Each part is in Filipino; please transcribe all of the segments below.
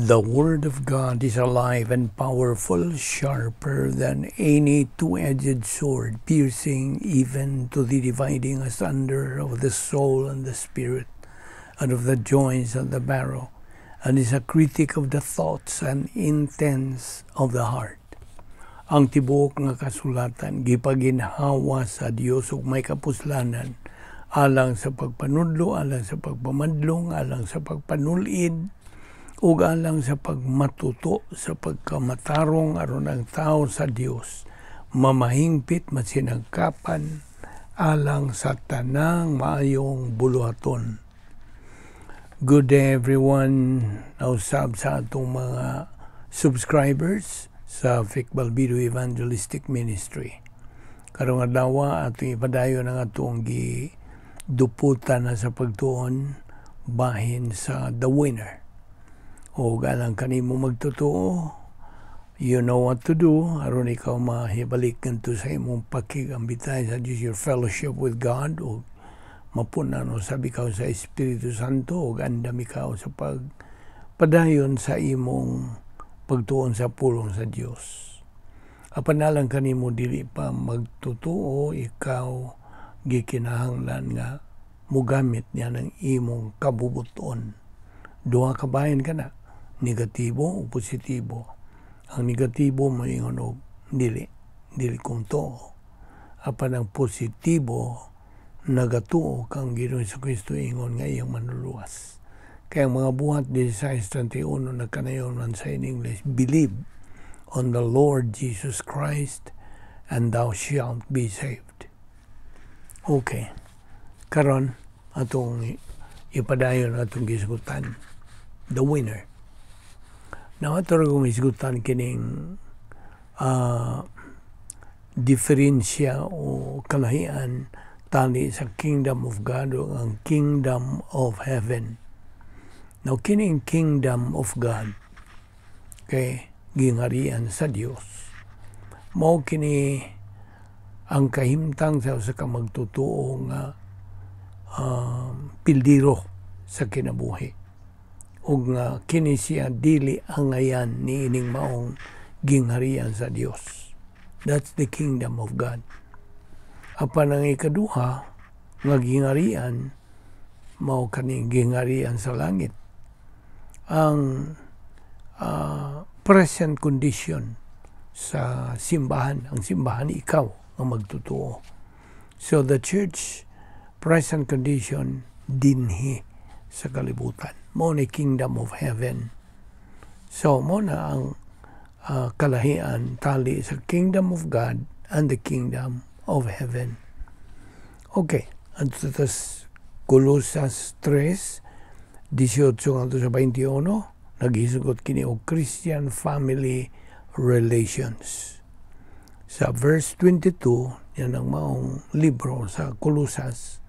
The Word of God is alive and powerful, sharper than any two-edged sword, piercing even to the dividing asunder of the soul and the spirit, and of the joints and the marrow, and is a critic of the thoughts and intents of the heart. Ang tibuok nga kasulatan, gipaginhawa sa Dios ug may kapuslanan, alang sa pagpanudlo, alang sa pagpamadlong, alang sa pagpanulid, ug alang sa pagmatuto sa pagkamatarong aron ang tao sa Dios mamahingpit masinagkapan alang sa tanang maayong buluhaton. Good day everyone. Nausab sa atong mga subscribers sa Vic Balbido Evangelistic Ministry. Karong adlaw atong ipadayon ang atong giduputan na sa pagtuon bahin sa The Winner. O galang kanimo magtotoo, you know what to do, aron ikaw mahibalik kanto sa imong pakigambitay sa Diyos, your fellowship with God, o mapunan o sabi ka sa Espiritu Santo, o andam ikaw sa pagpadayon sa imong pagtuon sa pulong sa Diyos. Apanalang kanimo dili pa magtotoo, ikaw gikinahanglan nga mugamit niya ng imong kabubuton. Duha ka bahin ka na, negatibo o positibo. Ang negatibo moingon og dili kong too. Apan ang positibo nagatuo kang Ginoong Jesucristo ingon nga iyang manuluwas. Kaya ang mga buhat 16:31 nagkanayon man sa in English, believe on the Lord Jesus Christ and thou shalt be saved. Okay. Karon atong ipadayon atong gisgutan. The Winner. Now, ito rin kong isgutan kining diferensya o kalahian tali sa Kingdom of God o ang Kingdom of Heaven. Now, kining Kingdom of God kay gingharian sa Dios. Mao kini ang kahimtang sa kamagtotoo nga pildiro sa kinabuhi. Ug nga kini siya dili angayan ni ining maong gingharian sa Dios. That's the kingdom of God. Apan ang ikaduha nga gingharian mao kaning gingharian sa langit. Ang present condition sa simbahan, ang simbahan ikaw ang magtotoo. So the church present condition dinhi sa kalibutan. Mo ni Kingdom of Heaven. So, mo na ang kalahian tali sa Kingdom of God and the Kingdom of Heaven. Okay. At tas Colosas 3:18-21 naghisugot kini og Christian family relations. Sa verse 22, yan ang maong libro sa Colosas.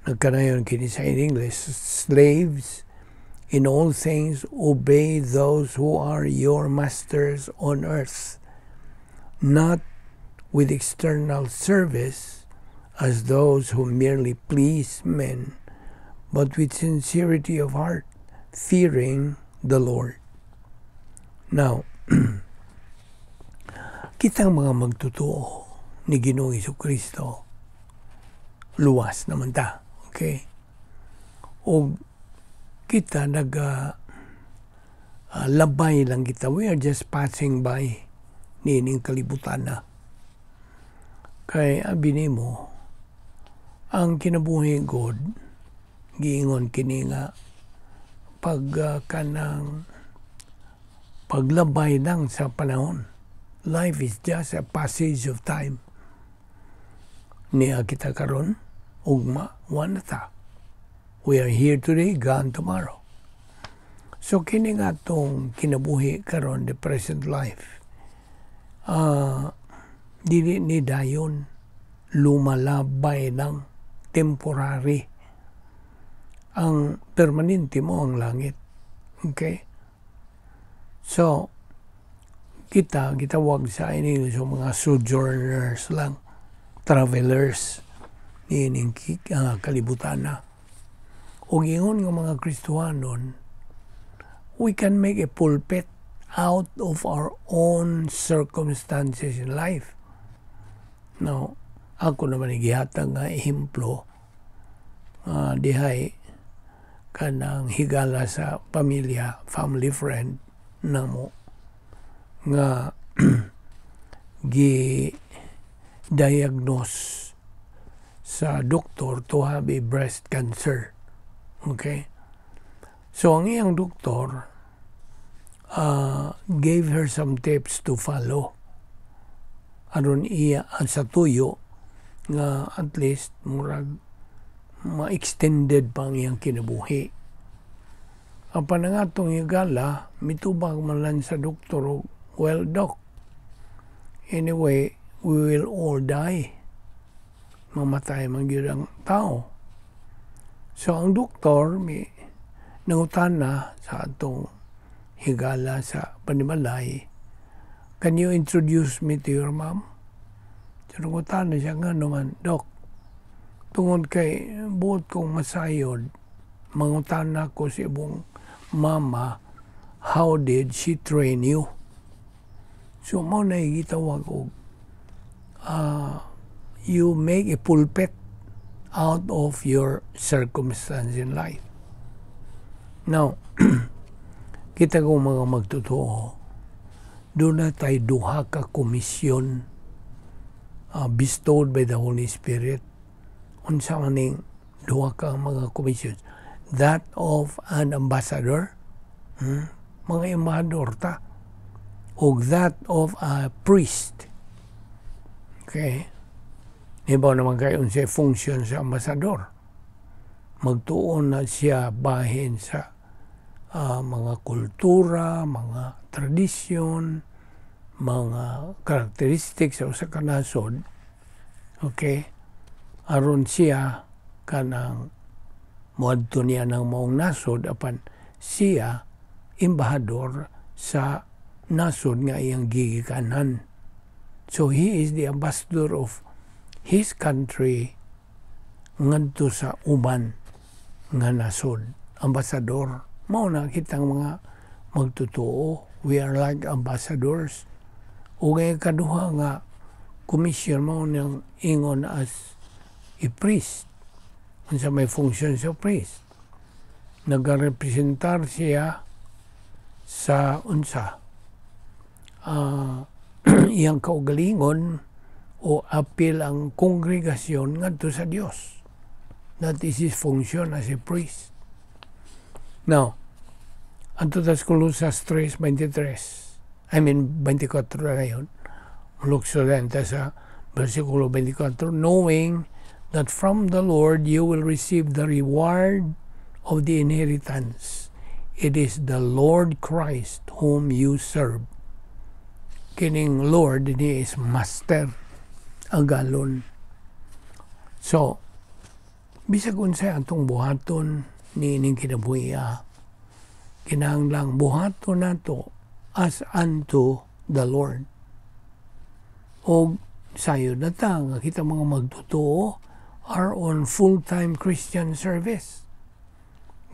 Nagkanayon kini sa in English, slaves, in all things obey those who are your masters on earth, not with external service as those who merely please men, but with sincerity of heart, fearing the Lord. Now, kitang mga magtotoo ni Ginoong Jesucristo, luwas naman ta. Okay? O kita labay lang kita. We are just passing by nining kalibutan na. Kay abi nimo ang kinabuhi God giingon kini nga kanang paglabay lang sa panahon. Life is just a passage of time. Niya kita karon ugma wanata. We are here today, gone tomorrow. So kini nga tong kinabuhi karon, the present life, dili ni dayon, lumalabay lang, temporary. Ang permanente mo ang langit. Okay? So, kita wag sa ini so mga sojourners lang, travelers, nining kalibutan na. O gingon ng mga Kristohanon, we can make a pulpit out of our own circumstances in life. Now, ako naman igihatag nga ehemplo dihay kanang higala sa pamilya, family friend namo nga gi-diagnose sa doktor to have a breast cancer. Okay? So, ang iyang doktor gave her some tips to follow. Aron iya sa tuyo nga at least murag ma-extended pa ang iyang kinabuhi. Ang panangatong higala, mitubag man lang sa doktor, well, doc, anyway, we will all die. Mamatay man gyud ang tao. So, ang doktor, may nangutana sa atong higala sa panimalay, can you introduce me to your mom? So, nangutana siya nga naman, Doc, tungod kay buot kong masayod, mangutana ko si ibong mama, how did she train you? So, mo na gitawag og you make a pulpit out of your circumstance in life. Now, kita ko mga magtotoo, doon na tayo duha ka komisyon bestowed by the Holy Spirit. Unsa maning duha ka mga komisyon? That of an ambassador, mga embahador ta, o that of a priest. Okay? Iba naman kayo unsay function sa ambasador. Magtuon na siya bahin sa mga kultura, mga tradisyon, mga characteristics sa usa ka nasod. Okay? Aron siya kanang moadto niya ng maong nasod apan siya embahador sa nasod nga iyang gigikanan. So he is the ambassador of his country ngadto sa uban nga nasod. Ambassador. Mao na kitang mga magtotoo. We are like ambassadors. O ngay kaduha nga commission mao nang ingon as a priest. Unsa may function sa priest. Nagarepresentar siya sa unsa iyang kaugalingon o apil ang kongregasyon ngadto sa Dios. That is his function as a priest. Now, anto tas Colosas 3:23. 24 ngayon. Lukso rin sa versikulo 24. Knowing that from the Lord you will receive the reward of the inheritance. It is the Lord Christ whom you serve. Kining Lord, He is Master. Agalon. So, bisag unsay atong buhaton ni ining kinabuhi, kinahanglang buhaton nato as unto the Lord. O sayo na ta nga kita mga magtotoo are on full-time Christian service.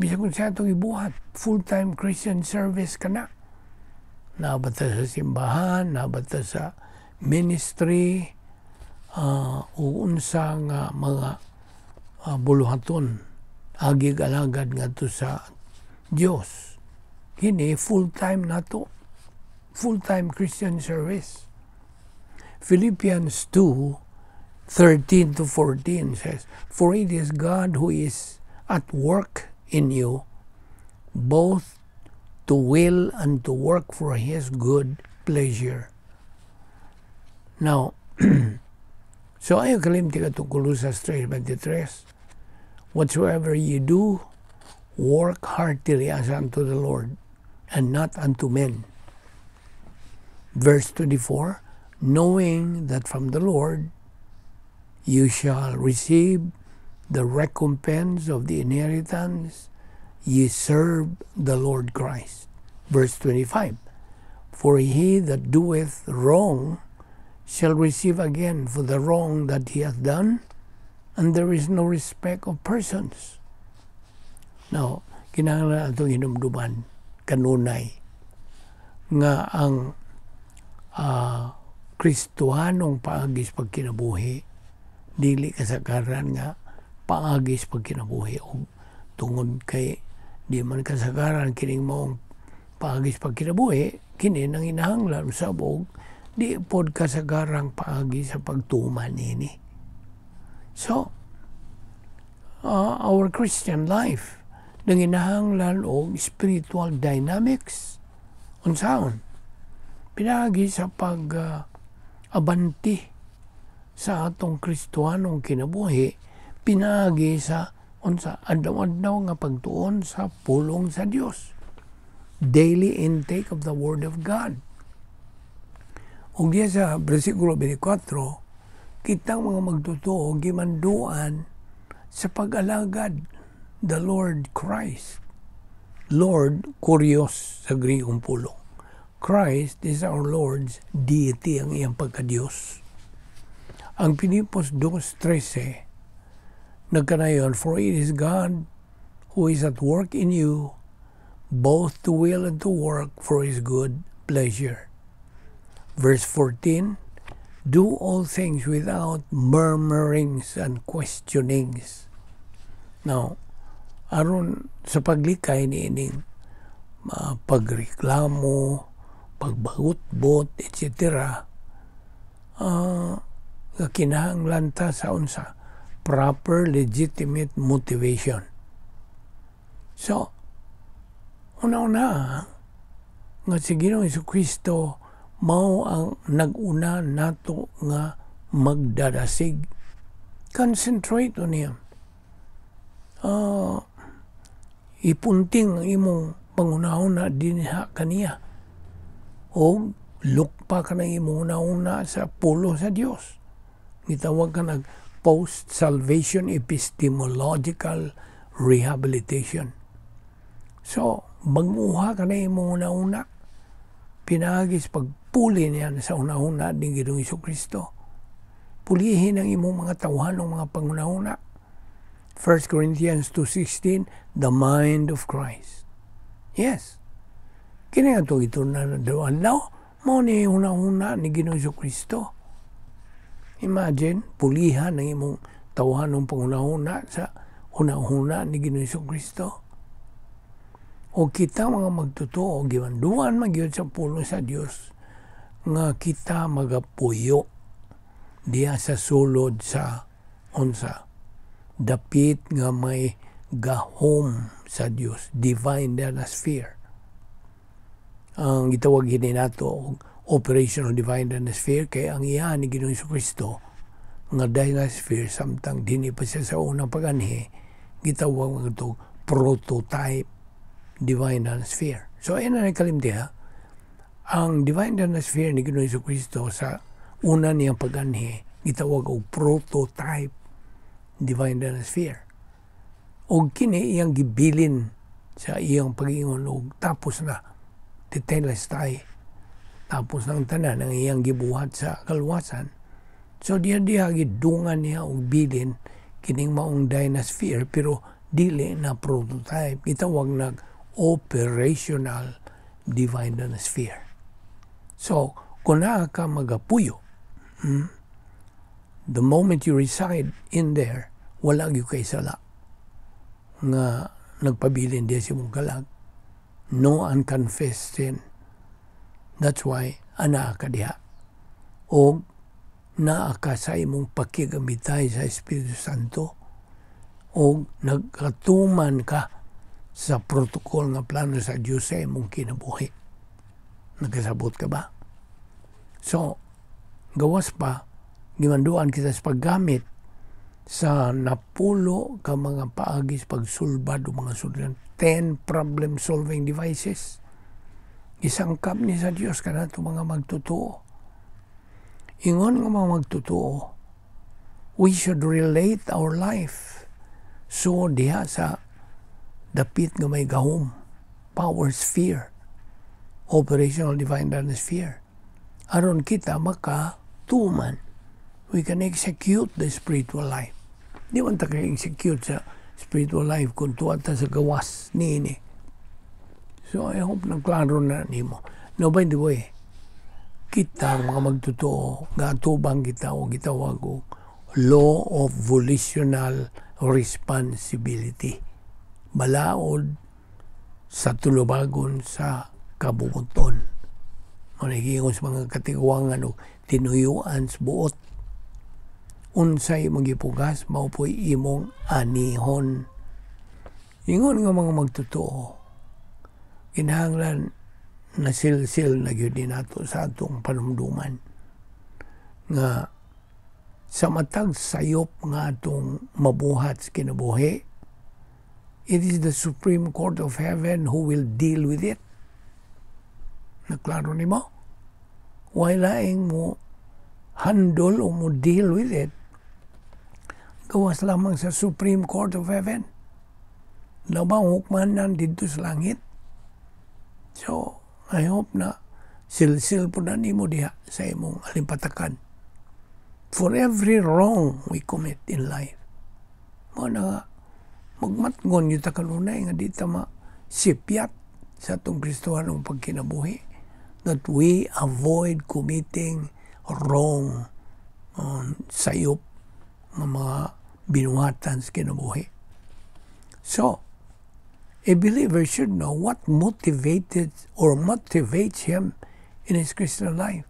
Bisag unsay atong ibuhat, full-time Christian service ka na. Nabata sa simbahan, nabata sa ministry, o unsa nga mga buluhaton agig alagad ngadto sa Dios. Kini full-time nato, full-time Christian service. Philippians 2:13-14 says, for it is God who is at work in you, both to will and to work for His good pleasure. Now, so ayaw kalimti ka itong Colosas 3:23. Whatsoever you do, work heartily as unto the Lord, and not unto men. Verse 24, knowing that from the Lord you shall receive the recompense of the inheritance, ye serve the Lord Christ. Verse 25, for he that doeth wrong shall receive again for the wrong that he hath done, and there is no respect of persons. Now, kinahanglan atong hinumduman kanunay nga ang Kristohanong paagis pagkinabuhi dili kasagaran nga paagis pagkinabuhi o tungod kay di man kasagaran kining maong paagis pagkinabuhi kini nang inahanglan sabog di pod kasagarang paagis sa pagtuman ini. So our Christian life nang inahanglan og spiritual dynamics unsaon pinagi sa pag abanti sa atong Kristohanong kinabuhi pinagi sa unsa adlaw-adlaw nga pagtuon sa pulong sa Dios, daily intake of the Word of God. Ug diya sa bersikulo 24 kitang mga magtotoo gimanduan sa pag-alagad the Lord Christ. Lord, kurios sa Grigong pulong. Christ is our Lord's deity, ang iyang pagka-Diyos. Ang Pilipos 2:13, nagkanayon, for it is God who is at work in you, both to will and to work for His good pleasure. Verse 14, do all things without murmurings and questionings. Now, aron sa paglikay ni ining pagreklamo, pagbagot-bot, etc. Kinahanglan ta sa unsa proper legitimate motivation. So, una-una nga si Ginoong Jesucristo mao ang nag-una nato nga magdadasig. Concentrate on Him. Ipunting ang imong pangunahon na dinha kaniya. O lukpa ka na imong una sa pulo sa Dios. Gitawag ka nag post-salvation epistemological rehabilitation. So, baguha ka na imong una pinagis pagpuli niya sa una ng Ginoong Jesucristo. Pulihin ang imong mga tawhanong mga pangunahuna. 1 Corinthians 2:16, the mind of Christ. Yes. Kini nga ito na daw, mo ni una ni Ginoong Jesucristo. Imagine, pulihan ang imong tawhanong pangunahuna sa una ni Ginoong Jesucristo. O kita mga magtotoo, gimanduan magyud sa pulo sa Dios nga kita magapuyo diya sa sulod sa unsa dapit nga may gahom sa Dios, divine dynasty. Ang gitawag gini nato operational divine dynasty kay ang iya ni Ginoong Jesucristo nga dynasty samtang dinhi pa siya sa unang paganhi gitawag nga ito prototype divine dynasty. So ayan na nakalimti ha. Ang divine dynasty ni Ginoong Jesucristo sa una niyang paganhi gitawag og prototype divine dynasty. Og kini iyang gibilin sa iyang pag-ingon og tapos na tetelestai. Tapos ng tanan ang iyang gibuhat sa kaluwasan. So diya gidungan niya og bilin kining maong dynasty pero dili na prototype. Gitawag nag operational divine dynasty. So kung naa ka magapuyo, the moment you reside in there, wala gyud kay sala nga nagpabilin diya si mong kalag. No unconfessed sin. That's why ana ka diha. O naa ka sa imong pakigamitay sa Espiritu Santo. O nagkatuman ka sa protokol nga plano sa Diyos sa imong kinabuhi. Nagkasabot ka ba? So, gawas pa, gimanduan kita sa paggamit sa napulo ka mga paagis pagsulbad o mga sudan 10 problem-solving devices. Isangkap ni sa Diyos ka na ito mga magtotoo. Ingon nga mga magtotoo, we should relate our life so diha sa dapit nga may gahom, power sphere, operational divine dynasty. Aron kita makatuman, we can execute the spiritual life. Di man ta ka-execute sa spiritual life kung tuwan ta sa gawas niini. So I hope nagklaro na nimo. No, by the way, kita mga magtotoo, gatubang kita o gitawag og law of volitional responsibility. Balaod sa tulubagon sa kabubuton. Manigingos mga katiguangan o tinuyuan sa buot. Unsay magipugas, maupoy imong anihon. Ingon nga mga magtotoo, kinahanglan na sil-sil na gyud nato sa atong panumduman nga sa matag sayop nga atong mabuhat sa kinabuhi, it is the Supreme Court of Heaven who will deal with it. Naklaro nimo? Wala laing mo handle o mo deal with it, gawas lamang sa Supreme Court of Heaven. Labang hukmanan dito sa langit. So, I hope na sil-sil po na nimo diha sa imong alimpatakan. For every wrong we commit in life, mo na magmatngon yung takanunay nga di tama sipyat sa itong Kristohanong pagkinabuhi, that we avoid committing wrong sayop ng mga binuhatan sa kinabuhi. So, a believer should know what motivates him in his Christian life.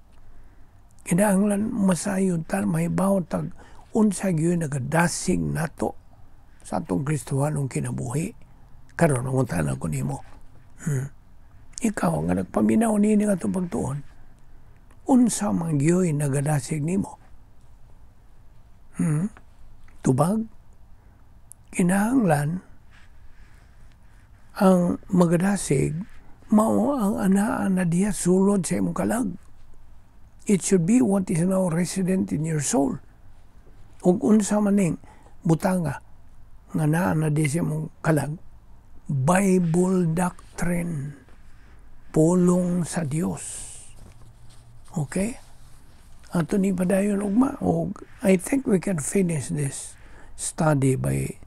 Kinahanglan masayon ta mahibaw tag unsa gyud nagadasig nato sa atong Kristohanong kinabuhi. Karon ang tanan ko nimo. Ikaw nga nagpaminaw nini nga itong pagtuon, unsa man gyud nagadasig nimo? Tubag? Kinahanglan ang magadasig mao ang anaa na diha sulod sa imong kalag. It should be what is now resident in your soul. Ug unsa maning butanga nga naa na diha sa imong kalag, Bible doctrine, pulong sa Dios. Okay? Ato ni padayon ugma. I think we can finish this study by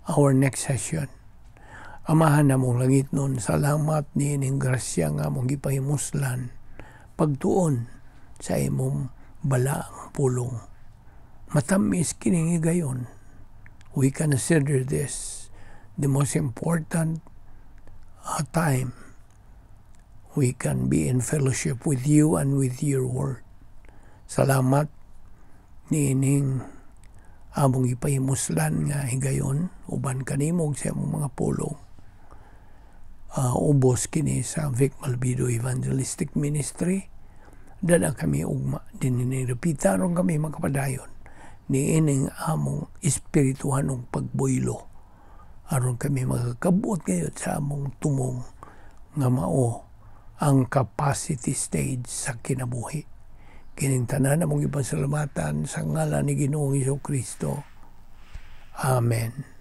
our next session. Amahan na mong langit nun, salamat ni ining grasya nga mong gipahimuslan, pagtuon sa imong balaang pulong. Matamis kining gayon. We consider this the most important time we can be in fellowship with you and with your word. Salamat ni ining among ipahimuslan nga higayon, uban kanimog sa imong mga pulong. Ubos kini sa Vic Malbido Evangelistic Ministry. Dala kami ugma din ni repita ron kami makapadayon ni ining among espirituhanong pagbuylo aron kami magakabuot ngayon sa among tumong nga mao ang capacity stage sa kinabuhi. Kining tanan among ipasalamatan sa ngalan ni Ginoong Hesukristo. Amen.